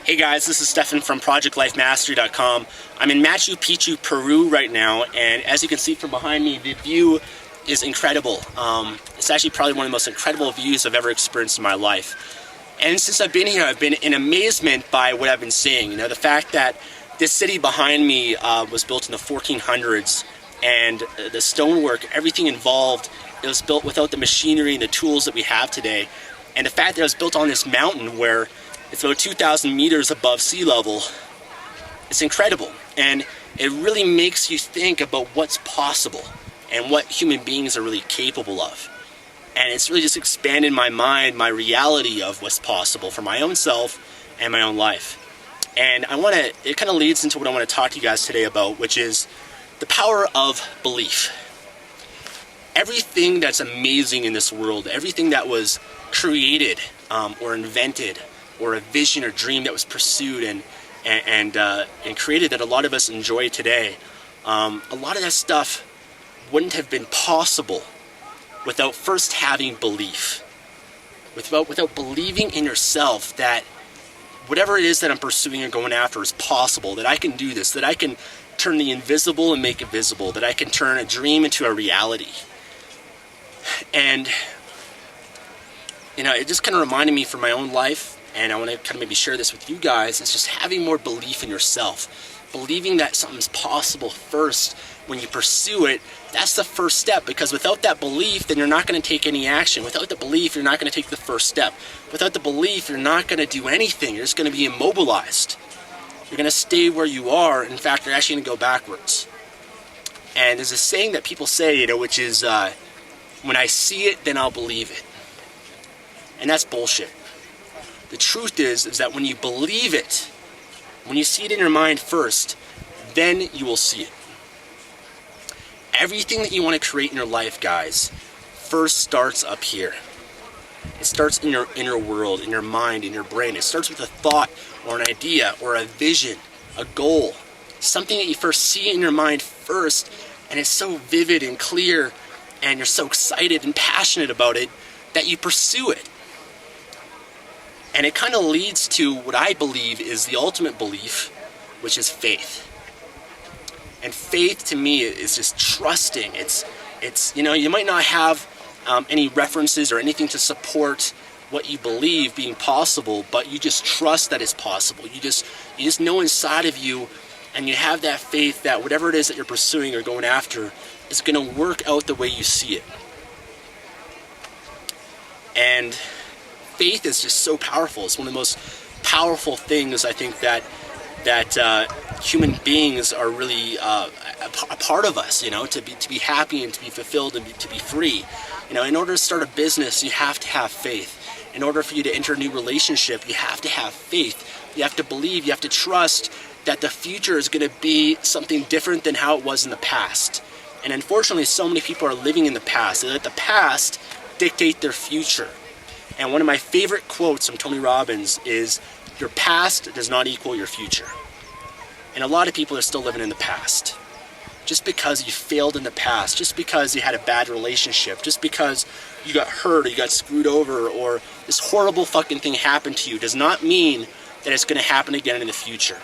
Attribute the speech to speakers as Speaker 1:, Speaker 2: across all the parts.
Speaker 1: Hey guys, this is Stefan from ProjectLifeMastery.com. I'm in Machu Picchu, Peru right now, and as you can see from behind me, the view is incredible. It's actually probably one of the most incredible views I've ever experienced in my life. And since I've been here, I've been in amazement by what I've been seeing. You know, the fact that this city behind me was built in the 1400s, and the stonework, everything involved, it was built without the machinery and the tools that we have today. And the fact that it was built on this mountain where it's about 2,000 meters above sea level, it's incredible. And it really makes you think about what's possible and what human beings are really capable of. And it's really just expanded my mind, my reality of what's possible for my own self and my own life. And it kind of leads into what I want to talk to you guys today about, which is the power of belief. Everything that's amazing in this world, everything that was created or invented, or a vision or dream that was pursued and created that a lot of us enjoy today, a lot of that stuff wouldn't have been possible without first having belief, without believing in yourself that whatever it is that I'm pursuing and going after is possible, that I can do this, that I can turn the invisible and make it visible, that I can turn a dream into a reality. And you know, it just kind of reminded me from my own life, and I want to kind of maybe share this with you guys, is just having more belief in yourself. Believing that something's possible first when you pursue it, that's the first step, because without that belief, then you're not going to take any action. Without the belief, you're not going to take the first step. Without the belief, you're not going to do anything. You're just going to be immobilized. You're going to stay where you are. In fact, you're actually going to go backwards. And there's a saying that people say, you know, which is, when I see it, then I'll believe it. And that's bullshit. The truth is that when you believe it, when you see it in your mind first, then you will see it. Everything that you want to create in your life, guys, first starts up here. It starts in your inner world, in your mind, in your brain. It starts with a thought or an idea or a vision, a goal, something that you first see in your mind first, and it's so vivid and clear, and you're so excited and passionate about it that you pursue it. And it kind of leads to what I believe is the ultimate belief, which is faith. And faith to me is just trusting. It's you know, you might not have any references or anything to support what you believe being possible, but you just trust that it's possible. You just know inside of you, and you have that faith that whatever it is that you're pursuing or going after is going to work out the way you see it. And faith is just so powerful. It's one of the most powerful things I think that human beings are really a part of us. You know, to be happy and to be fulfilled and to be free. You know, in order to start a business, you have to have faith. In order for you to enter a new relationship, you have to have faith. You have to believe. You have to trust that the future is going to be something different than how it was in the past. And unfortunately, so many people are living in the past. They let the past dictate their future. And one of my favorite quotes from Tony Robbins is, your past does not equal your future. And a lot of people are still living in the past. Just because you failed in the past, just because you had a bad relationship, just because you got hurt or you got screwed over or this horrible fucking thing happened to you does not mean that it's going to happen again in the future.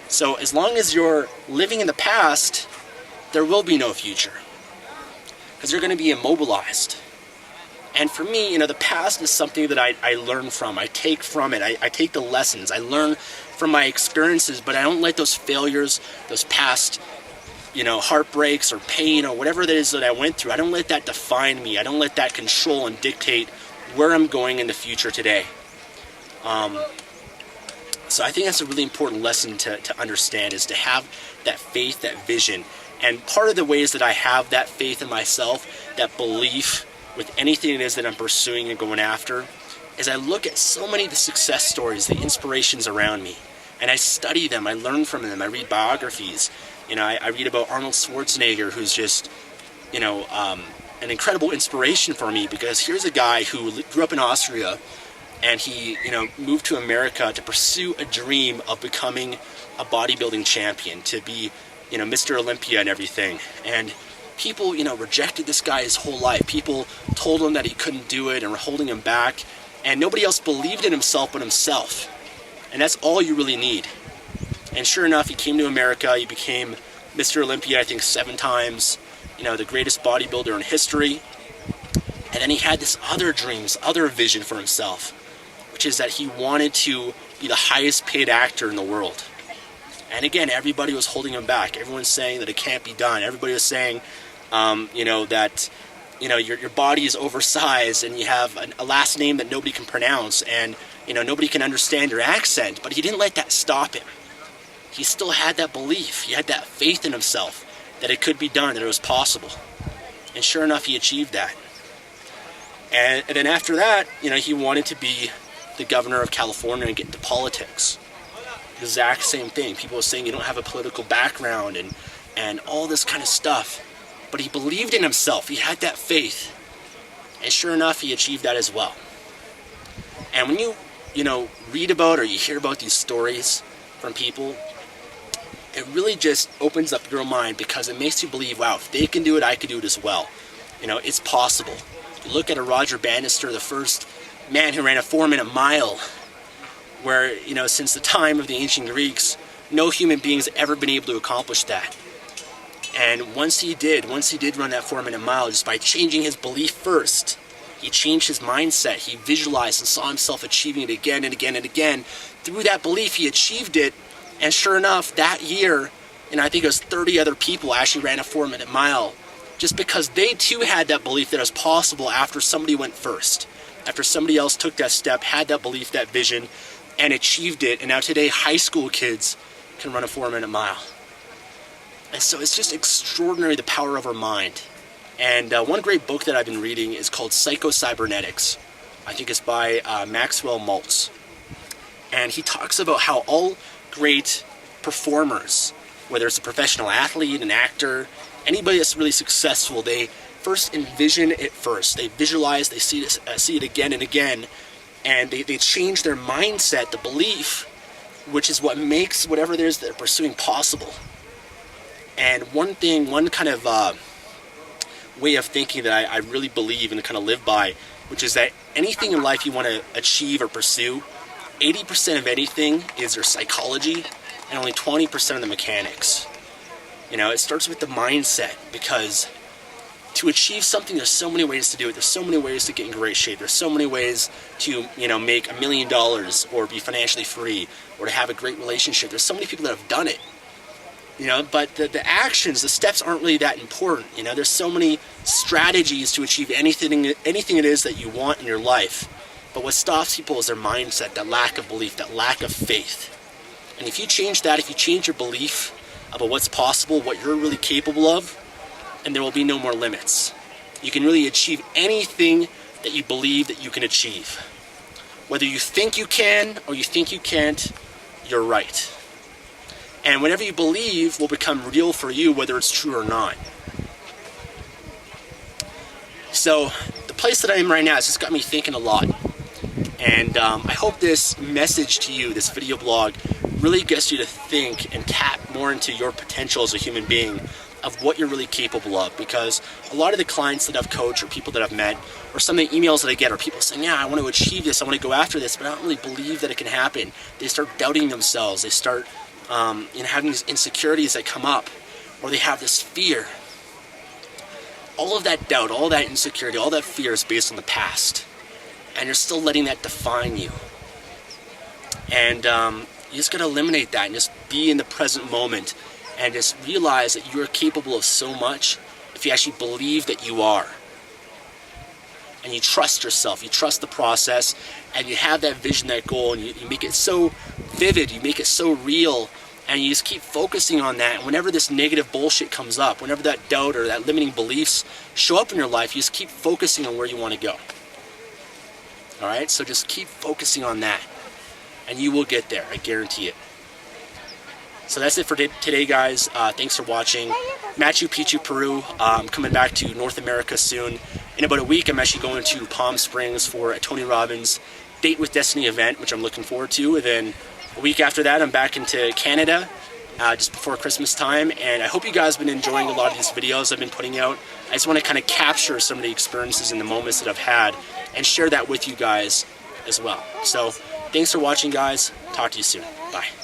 Speaker 1: So as long as you're living in the past, there will be no future. Because you're going to be immobilized. And for me, you know, the past is something that I learn from. I take from it. I take the lessons. I learn from my experiences, but I don't let those failures, those past, you know, heartbreaks or pain or whatever it is that I went through, I don't let that define me. I don't let that control and dictate where I'm going in the future today. So I think that's a really important lesson to understand, is to have that faith, that vision. And part of the ways that I have that faith in myself, that belief with anything it is that I'm pursuing and going after, is I look at so many of the success stories, the inspirations around me, and I study them, I learn from them, I read biographies. You know, I read about Arnold Schwarzenegger, who's just, you know, an incredible inspiration for me, because here's a guy who grew up in Austria, and he, you know, moved to America to pursue a dream of becoming a bodybuilding champion, to be, you know, Mr. Olympia and everything. And people, you know, rejected this guy his whole life. People told him that he couldn't do it and were holding him back. And nobody else believed in himself but himself. And that's all you really need. And sure enough, he came to America. He became Mr. Olympia, I think 7 times, the greatest bodybuilder in history. And then he had this other dream, this other vision for himself, which is that he wanted to be the highest paid actor in the world. And again, everybody was holding him back. Everyone's saying that it can't be done. Everybody was saying, that your body is oversized and you have a last name that nobody can pronounce, and nobody can understand your accent. But he didn't let that stop him. He still had that belief. He had that faith in himself that it could be done, that it was possible. And sure enough, he achieved that. And then after that, he wanted to be the governor of California and get into politics. Exact same thing. People were saying you don't have a political background and all this kind of stuff. But he believed in himself. He had that faith. And sure enough, he achieved that as well. And when you, read about or you hear about these stories from people, it really just opens up your mind, because it makes you believe, wow, if they can do it, I can do it as well. It's possible. You look at a Roger Bannister, the first man who ran a 4-minute mile, where, since the time of the ancient Greeks, no human being's ever been able to accomplish that. And once he did run that 4-minute mile, just by changing his belief first, he changed his mindset. He visualized and saw himself achieving it again and again and again. Through that belief, he achieved it. And sure enough, that year, I think it was 30 other people actually ran a 4-minute mile, just because they too had that belief that it was possible after somebody went first. After somebody else took that step, had that belief, that vision, and achieved it. And now today, high school kids can run a 4-minute mile. And so it's just extraordinary, the power of our mind. And one great book that I've been reading is called Psycho-Cybernetics. I think it's by Maxwell Maltz. And he talks about how all great performers, whether it's a professional athlete, an actor, anybody that's really successful, they first envision it first. They visualize, they see it again and again, and they change their mindset, the belief, which is what makes whatever it is they're pursuing possible. And one kind of way of thinking that I really believe and kind of live by, which is that anything in life you want to achieve or pursue, 80% of anything is your psychology and only 20% of the mechanics. It starts with the mindset, because to achieve something, there's so many ways to do it. There's so many ways to get in great shape. There's so many ways to, make $1 million or be financially free or to have a great relationship. There's so many people that have done it. But the actions, the steps aren't really that important. There's so many strategies to achieve anything it is that you want in your life. But what stops people is their mindset, that lack of belief, that lack of faith. And if you change that, if you change your belief about what's possible, what you're really capable of, and there will be no more limits. You can really achieve anything that you believe that you can achieve. Whether you think you can or you think you can't, you're right. And whatever you believe will become real for you, whether it's true or not. So the place that I am right now has just got me thinking a lot. And I hope this message to you, this video blog, really gets you to think and tap more into your potential as a human being, of what you're really capable of. Because a lot of the clients that I've coached or people that I've met, or some of the emails that I get, are people saying, yeah, I want to achieve this, I want to go after this, but I don't really believe that it can happen. They start doubting themselves. They start having these insecurities that come up, or they have this fear. All of that doubt, all that insecurity, all that fear is based on the past. And you're still letting that define you. And you just got to eliminate that and just be in the present moment and just realize that you're capable of so much if you actually believe that you are. And you trust yourself, you trust the process, and you have that vision, that goal, and you make it so vivid, you make it so real, and you just keep focusing on that. And whenever this negative bullshit comes up, whenever that doubt or that limiting beliefs show up in your life, you just keep focusing on where you want to go. Alright, so just keep focusing on that, and you will get there, I guarantee it. So that's it for today, guys. Thanks for watching. Machu Picchu, Peru. I'm coming back to North America soon. In about a week, I'm actually going to Palm Springs for a Tony Robbins Date with Destiny event, which I'm looking forward to. And then a week after that, I'm back into Canada just before Christmas time. And I hope you guys have been enjoying a lot of these videos I've been putting out. I just want to kind of capture some of the experiences and the moments that I've had and share that with you guys as well. So thanks for watching, guys. Talk to you soon. Bye.